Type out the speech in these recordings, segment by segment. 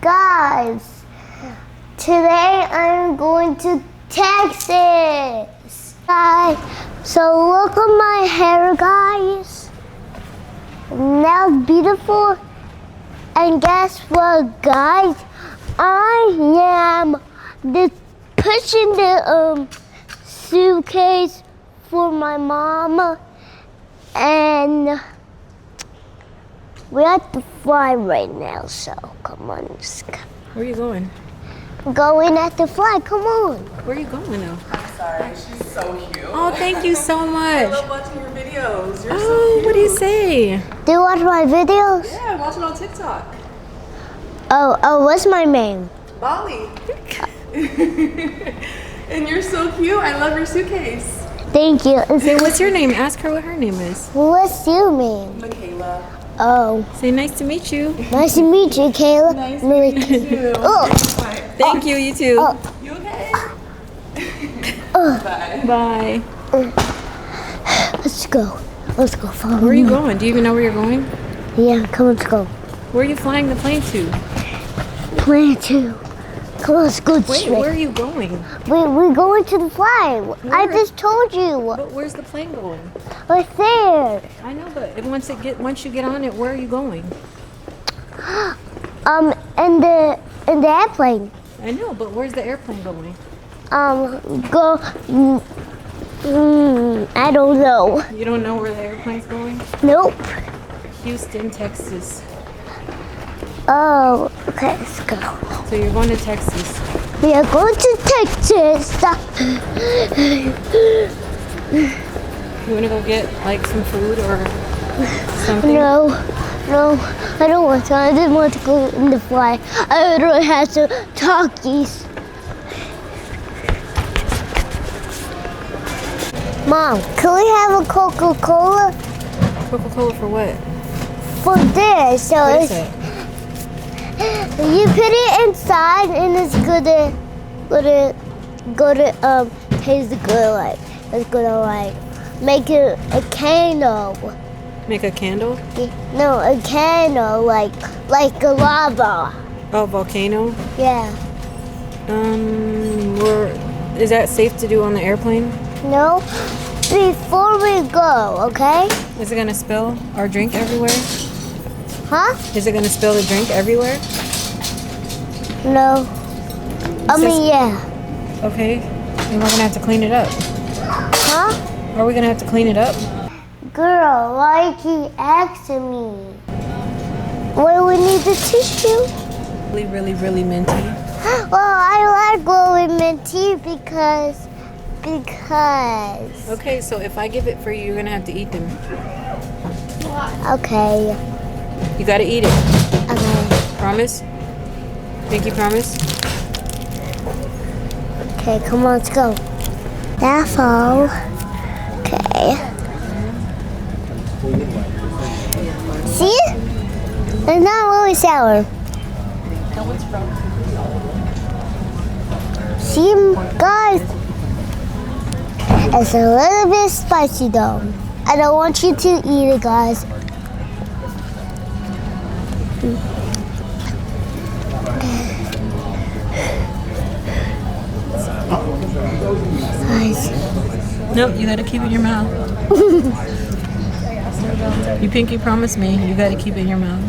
Guys, today I'm going to Texas. Guys, so look at my hair, guys. Now it's beautiful. And guess what, guys? I am pushing the suitcase for my mama, and we're at the fly right now, so come on. Where are you going? Going at the fly, come on. Where are you going now? I'm sorry, she's so cute. Oh, thank you so I much. love watching your videos. You're so Oh, cute. what do you say? Do you watch my videos? Yeah, I watch it on TikTok. Oh, what's my name? Bali. And you're so cute. I love your suitcase. Thank you. Say, what's your name? Ask her what her name is. What's your name? Michaela. Oh, Say, nice to meet you. nice to meet you, Kayla. Nice to meet you. Oh, Bye. Thank you, you too. Oh. You okay? Bye. Bye. let's go. Let's go. Follow Where are you me. going? Do you even know where you're going? Yeah, come on, let's go. Where are you flying the plane to? Plan 2. Come on, let's go Wait, straight. where are you going? We're going to the fly. I Where? just told you. But where's the plane going? Right there. I know, but once you get on it, where are you going? In the airplane. I know, but where's the airplane going? Go. I don't know. You don't know where the airplane's going? Nope. Houston, Texas. Oh, okay, let's go. So you're going to Texas. We are going to Texas. You want to go get like some food or something? No, I don't want to. I didn't want to go in the fly. I literally had some talkies. Mom, can we have a Coca-Cola Coca-Cola for what? for this? So What is it's, it? you put it inside and it's gonna taste good, like it's gonna like make it a candle. Make a candle? No, a candle like a lava. Oh, volcano? Yeah. Is that safe to do on the airplane? No. Before we go, okay? Is it gonna spill our drink everywhere? Huh? Is it gonna spill the drink everywhere? No. I mean, yeah. Okay. Then we're gonna have to clean it up. Huh? Are we gonna have to clean it up? Girl, why you keep asking me? What do we need the tissue? Really, really, really minty. Well, I like glowing minty because. Okay, so if I give it for you, you're gonna have to eat them. Okay. You gotta eat it. Okay. Promise? Pinky promise? Okay, come on, let's go. That's all. Okay. See? It's not really sour. See, guys? It's a little bit spicy though. I don't want you to eat it, guys. Guys. Nope, you gotta keep it in your mouth. You pinky promised me, you gotta keep it in your mouth.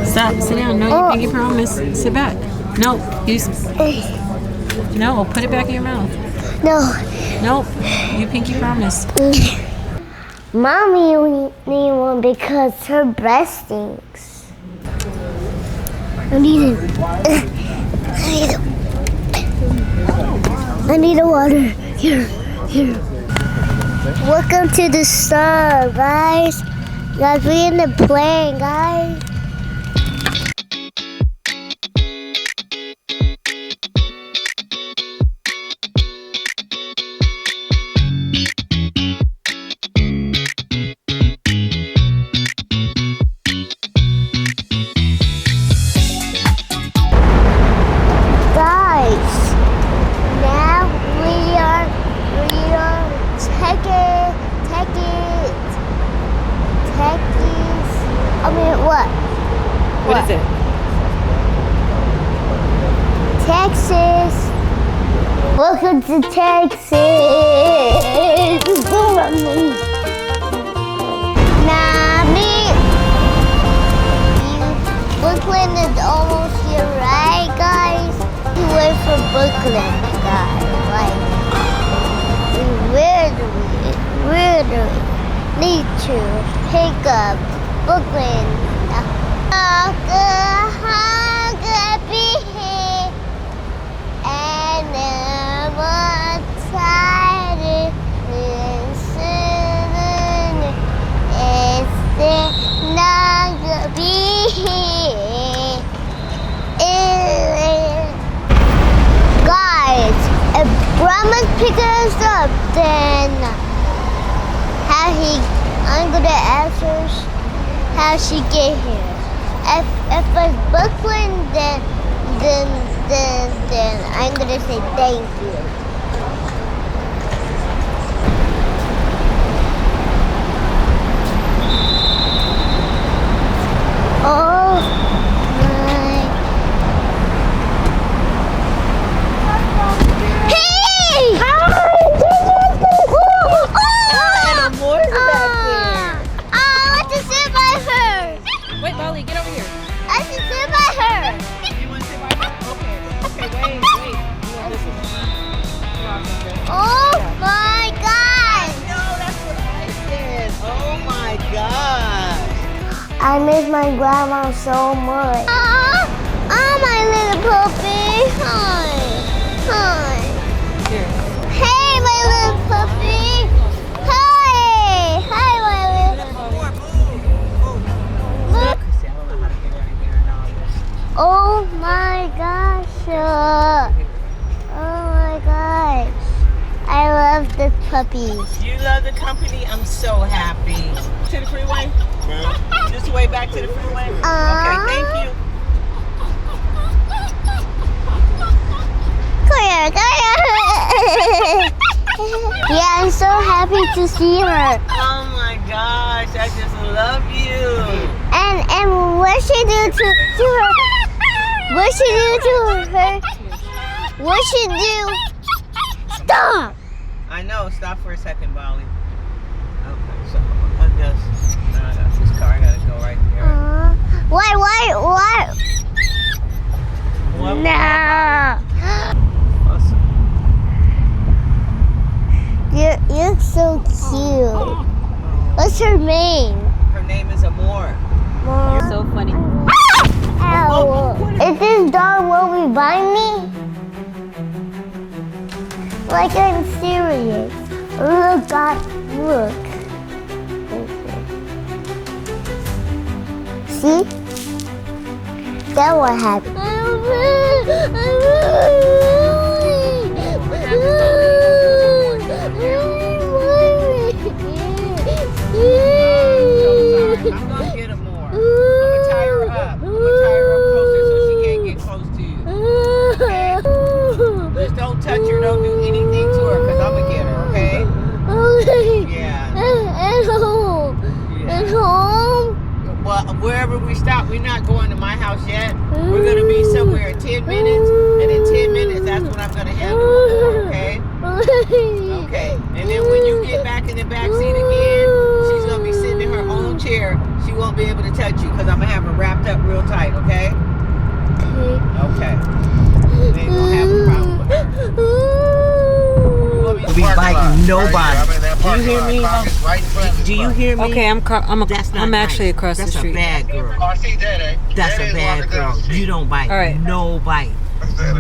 Stop, sit down. No, you pinky promise. Sit back. No, no, put it back in your mouth. No. Nope, you pinky promise. Mommy only need one because her breast stinks. I need it. I need a water. Here. Welcome to the sun, guys. Guys, we in the plane, guys. Guys, now we are going to Texas. Mommy. Brooklyn is almost here, right, guys? We went from Brooklyn, guys. Like, where do we need to pick up Brooklyn? Guys, if Grandma's picking us up, then I'm gonna ask her how she get here. If it's Brooklyn, then I'm gonna say thank you. Oh my! Hey! I want to sit by her. Wait, Bali, get over here. I should sit by her. You want to sit by her? Okay. Okay, wait. You want this one? Oh my God! No, that's what I said. Oh my gosh. I miss my grandma so much. Oh, my little puppy. Hi. Here. Hey, my little puppy. Hi, my little Look. See, I don't know how to get out of here and all this. Oh my gosh. Oh my gosh. I love the puppies. You love the company? I'm so happy. To the freeway? Just way back to the freeway? Okay, thank you. Come here. Yeah, I'm so happy to see her. Oh my gosh, I just love you. And what she do to her? What she do to her? What she do? Stop! I know, stop for a second, Bali. Okay, so I guess that's this car. I gotta go right there. Why? What? No. Awesome. You're so cute. What's her name? Her name is Amor. You're so funny. Ow. Is this dog will be by me? Like I'm serious. Look. See? That what happened. I'm gonna get her more. I'm gonna tie her up. I'm gonna tie her up closer so she can't get close to you. Okay? Just don't touch her. Don't do anything to her because I'm gonna get her. Okay? Yeah. At home. Yeah. At home. Well, wherever we stop, we're not going to my house yet. We're gonna be somewhere in 10 minutes, and in 10 minutes, that's when I'm gonna handle her. Okay? Okay. And then when you get back in the back seat again, she's gonna be sitting in her own chair. She won't be able to touch you because I'm gonna have her wrapped up real tight. Okay? Okay. We ain't gonna have a problem with her. We biting nobody. Do you hear me? Do you hear me? Okay, I'm actually across the street. That's a bad girl. That's a bad girl. You don't bite. All right. No bite.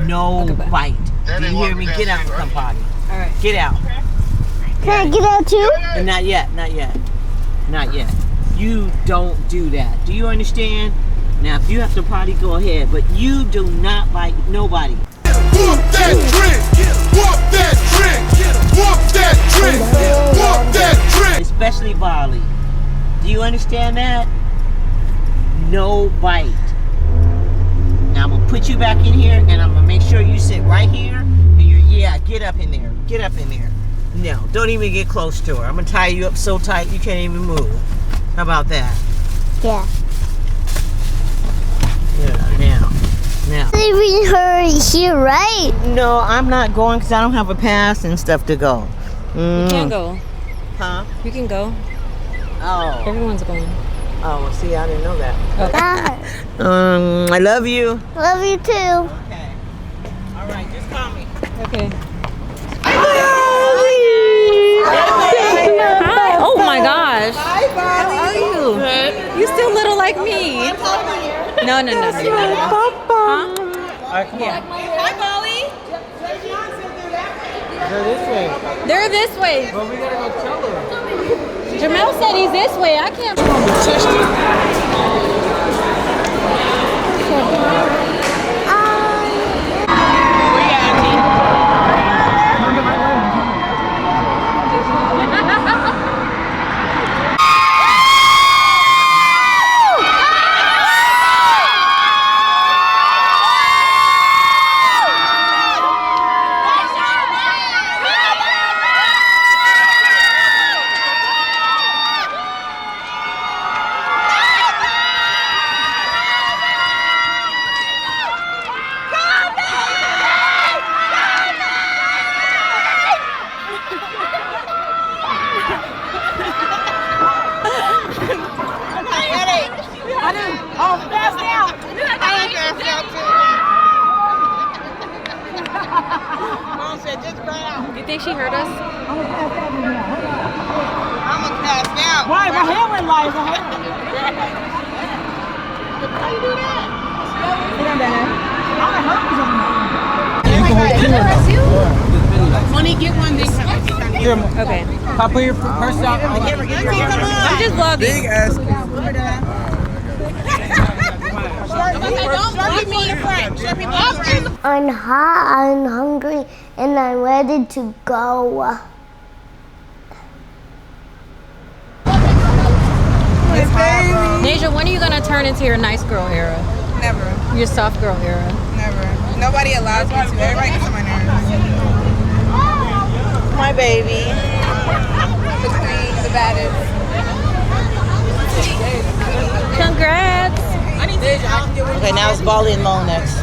No bite. Do you hear me? Get out and come potty. All right. Get out. Can I get out too? Not yet. You don't do that. Do you understand? Now, if you have to potty, go ahead. But you do not bite nobody. Walk that trick! Walk that trick! Walk that trick! Walk that trick! Especially Bali. Do you understand that? No bite. Now I'm gonna put you back in here and I'm gonna make sure you sit right here. And get up in there. Get up in there. No, don't even get close to her. I'm gonna tie you up so tight you can't even move. How about that? Yeah. Yeah, now. Now. Leaving her here, right? No, I'm not going because I don't have a pass and stuff to go. You can't go. Huh? You can go. Oh. Everyone's going. Oh, well, see, I didn't know that. Bye. I love you. Love you too. Okay. All right, just call me. Okay. Hi. Oh my gosh. Hi, Bali. How are you? You still little like me. No. Huh? All right, come on. Hi, Bali. Go this way. They're this way. But we gotta go tell her. Jamel said he's this way. I can't. Mom said, just cry out. You think she heard us? I'm gonna pass out. Why? My hair went live. My hair. How you do that? Money, get one this time. Okay. I'll put your purse out. I'm just vlogging. Big ass. I'm hot, I'm hungry, and I'm ready to go. Nasia, when are you gonna turn into your nice girl era? Never. Your soft girl era? Never. Nobody allows me to. Everybody gets on my nerves. My baby. The queen, the baddest. Congrats! Okay, now it's Bali and Mo next.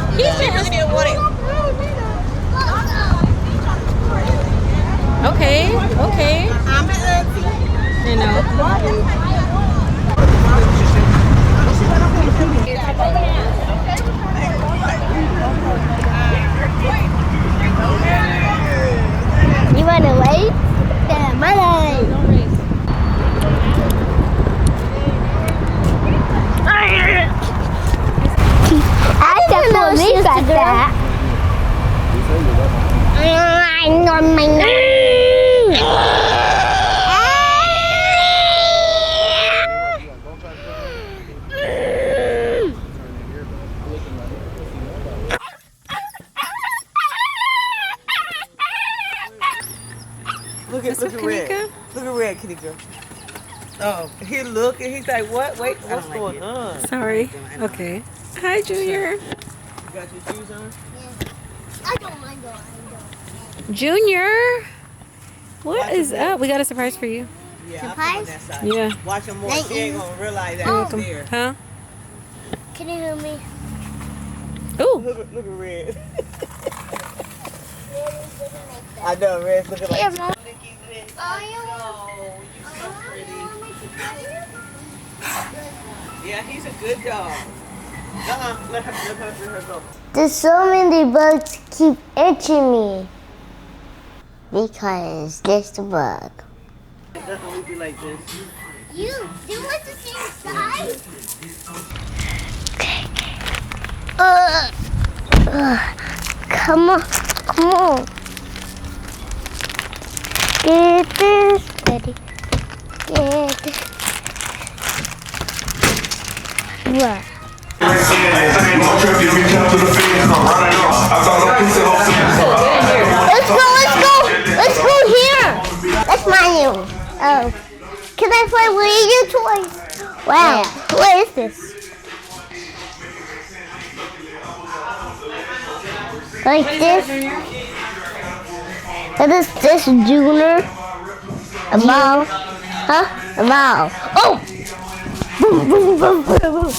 Okay. You know. You wanna wait? Yeah, my line. I can believe that. I know my Look at Red. Look at Red, kitty girl. Oh, he look and he's like, what? Wait, what's going on? Sorry. Okay. Hi, Junior. You got your shoes on? I don't mind going. Junior, what is up? We got a surprise for you. Yeah, Surprise? on that side. Yeah. Watch him more. Thank She ain't you. gonna realize that Oh. he's there. Huh? Can you hear me? Ooh. Look at Red. I know, Red's looking like Here, Mom. yeah, he's a good dog. Let her go. There's so many bugs keep itching me. Because there's the bug. Doesn't we be like this? You want the same size? Come on. Get this ready. Get this. What? Let's go here. That's my room. Oh. Can I play with your toys? Wow. What is this? Like this? What is this, Junior? A ball? Huh? A ball. Oh! Boom, boom, boom, boom, boom.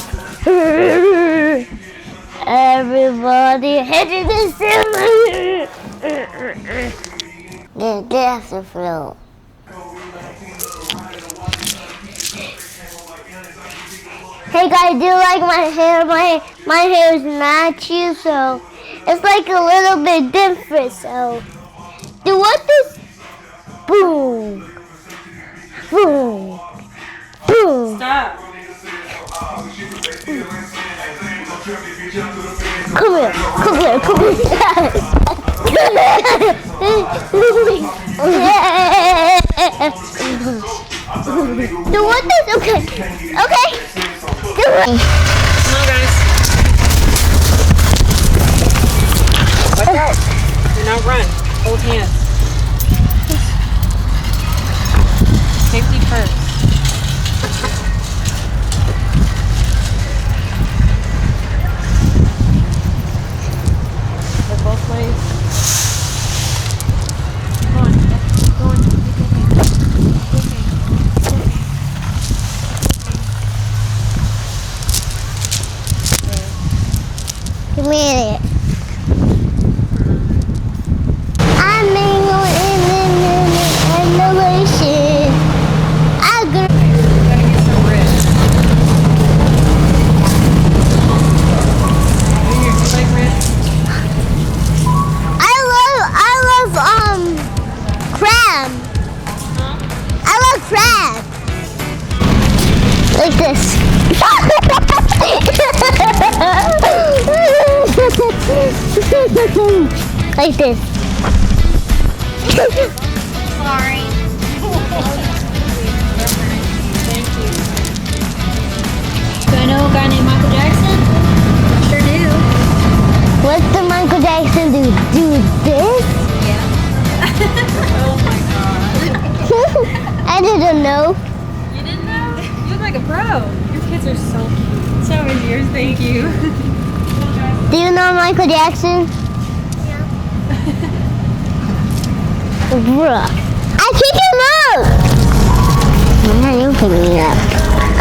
Everybody headed to the Get the flow. Hey guys, do you like my hair? My hair is natural, so it's like a little bit different. So, do you want this? Boom, boom, boom. Stop. Come here, come here, come here. Do you want this? Okay, okay. Do it. Come on, guys. Watch out. Do not run. Hold hands. Safety first. Look both ways. Come on. Go on. Give me it. I'm in the ocean. I Gotta get some rest. Here, do you like rest? love crab. I love crab. Like this. Like this. Sorry. Thank you. Do I know a guy named Michael Jackson? Sure do. What's the Michael Jackson do? Do this? Oh my god. I didn't know. You didn't know? You look like a pro. Your kids are so cute. So is yours, thank you. Do you know Michael Jackson? Bruh. I pick him up. Why are you picking me up?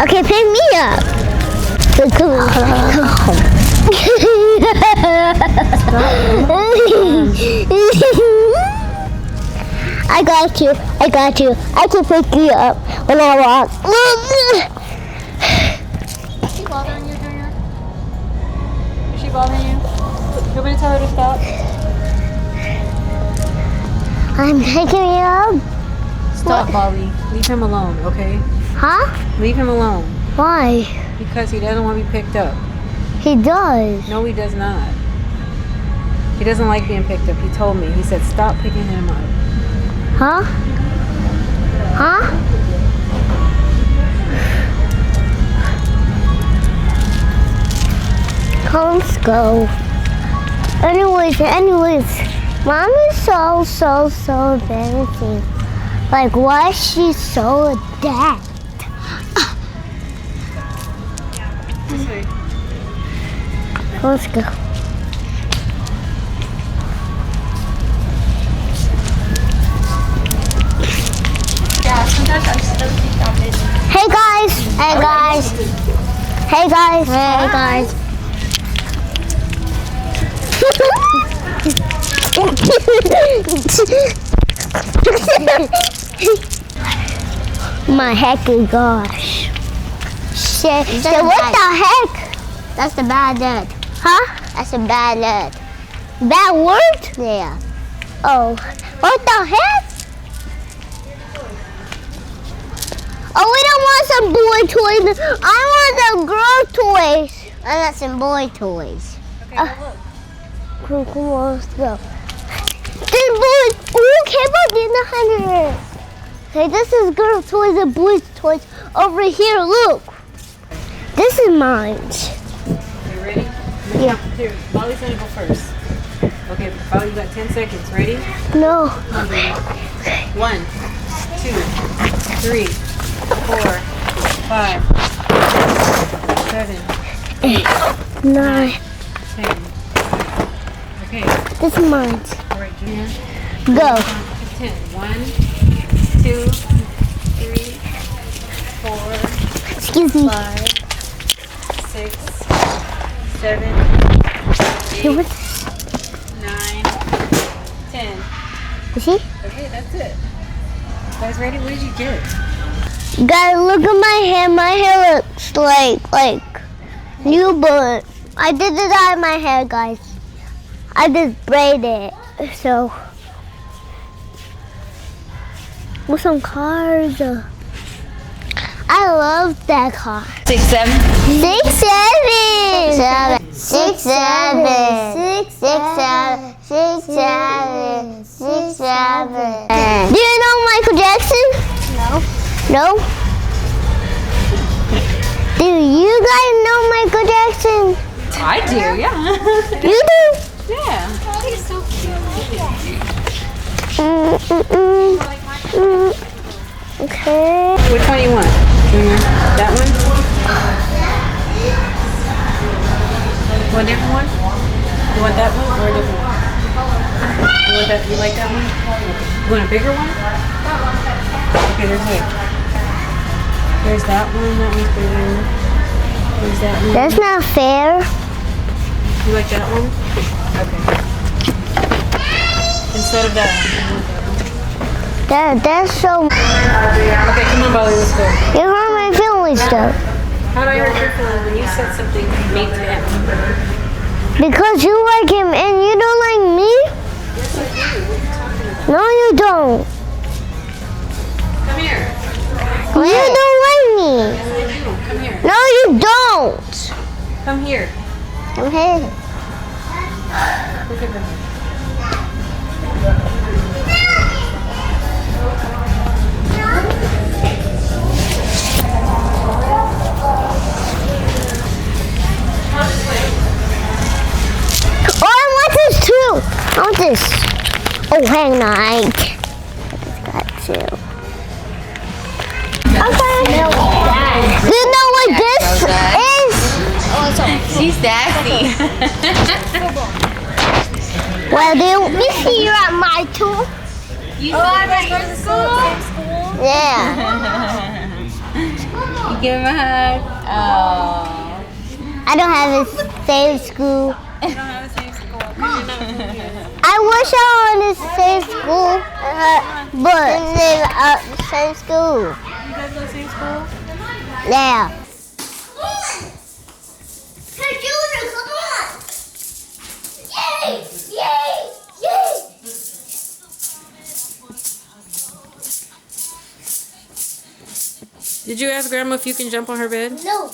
Okay, pick me up. I got you. I got you. I can pick you up when I walk. Is she bothering you, Junior? Is she bothering you? You want me to tell her to stop? I'm picking you up. Stop, Bali. Leave him alone, okay? Huh? Leave him alone. Why? Because he doesn't want to be picked up. He does. No, he does not. He doesn't like being picked up. He told me. He said, stop picking him up. Huh? Huh? Let's go. Anyways, Mom is so fancy. Like, why is she so adept? This way. Let's go. Yeah, sometimes I still think I'm busy. Hey guys! Hey guys! Hey guys! Hey guys! My hecky gosh. Shit. So what the heck? That's the bad word. Huh? That's a bad word. Bad word? Yeah. Oh. What the heck? Oh, we don't want some boy toys. I want some girl toys. I got some boy toys. Okay, now look. Come on, let's go. This boy, oh, came up in the 100. Okay, this is girl toys and boys toys over here. Look, this is mine. You ready? Yeah. Here, Bali's gonna go first. Okay, Bali, you got 10 seconds. Ready? No. 1, 2, 3, 4, 5, 7, 8, 9. 10. Okay, This is mine. all right, Junior. Go. 10. 1, 2, 3, 4, Excuse me. 5, 6, 7, Do it. 9, 10. You see? Okay, that's it. Guys, ready? What did you get? Guys, look at my hair. My hair looks like new, but I did it out of my hair, guys. I just braided it. So, with some cars. I love that car. 6, 7. 6, 7. 6, 7. 6, 7. 6, 7. 6, 7. Do you know Michael Jackson? No. No? Do you guys know Michael Jackson? I do, yeah. You do? Yeah. He's so cute. Okay. Which one do you want? Junior? That one? One different one? You want that one or a different one? You want that? You like that one? You want a bigger one? Okay, there's like. There's that one. That one's bigger. There's that one. That's not fair. You like that one? Okay. Instead of that one. That's so. Okay, come on, Bali, let's go. You hurt my feelings, though. How do I hurt your feelings when you said something mean to him? Because you like him and you don't like me? Yes, I do. What are you talking about? No, you don't. Come here. You don't like me. Yes, I do. Come here. No, you don't. Come here. Okay. Look at her. Oh, I want this too. I want this. Oh, hang on. I just got two. Okay. Do you know what this is? She's sassy. Well, do you see you're at my tool? You guys go to school? Yeah. You give him a hug. Oh. I don't have the same school. You don't have the same school because you're not from here. I wish I was in the same school, but they're the same school. You guys go to the same school? Yeah. Did you ask Grandma if you can jump on her bed? No.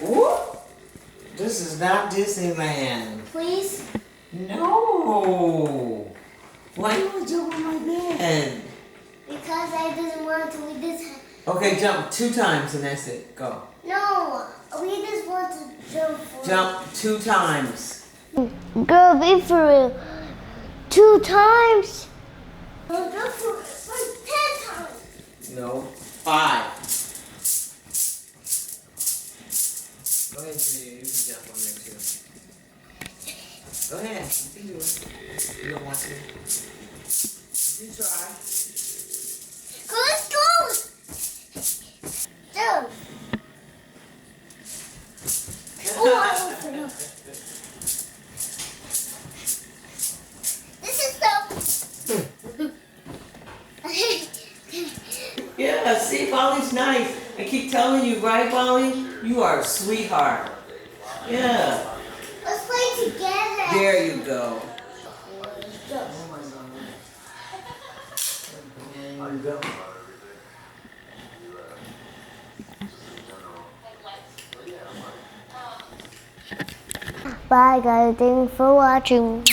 Ooh, this is not Disneyland. Please? No. Why you want to jump on my bed? Because I didn't want to. We just. Okay, jump 2 times and that's it. Go. No. We just want to jump. Jump 2 times. Girl, be for real. 2 times. Jump for 10 times. No, 5. Go ahead, Junior. You can jump on there too. Go ahead. You can do it. You don't want to. You try. Let's go. Jump. Oh, I opened up. This is so. Yeah, see, Bali's nice. I keep telling you, right, Bali? You are a sweetheart. Yeah. Let's play together. There you go. Bye guys, thanks for watching.